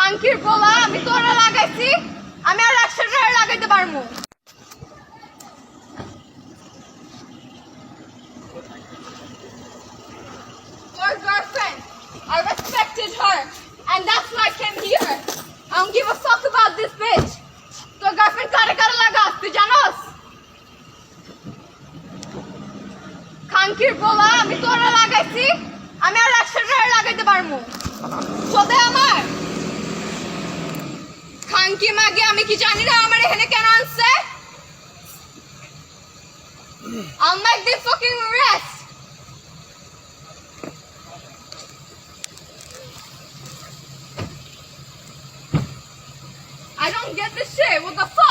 খাঙ্কির বলা আমি তোরা লাগাইছি, আমি আর 100 টাকা লাগাইতে পারবো। Your girlfriend, I respected her, and that's why I came here. I don't give a fuck about this bitch. তোর গার্লফ্রেন্ড কারে কারে লাগাস তুই জানোস? খাঙ্কির বলা আমি তোরা লাগাইছি, আমি আর 100 টাকা লাগাইতে পারবো। সোদে আমার খাঙ্কি মাগে আমি কি জানি না আমার এখানে কেন আনছে? I'll make this fucking arrest. I don't get this shit. What the fuck?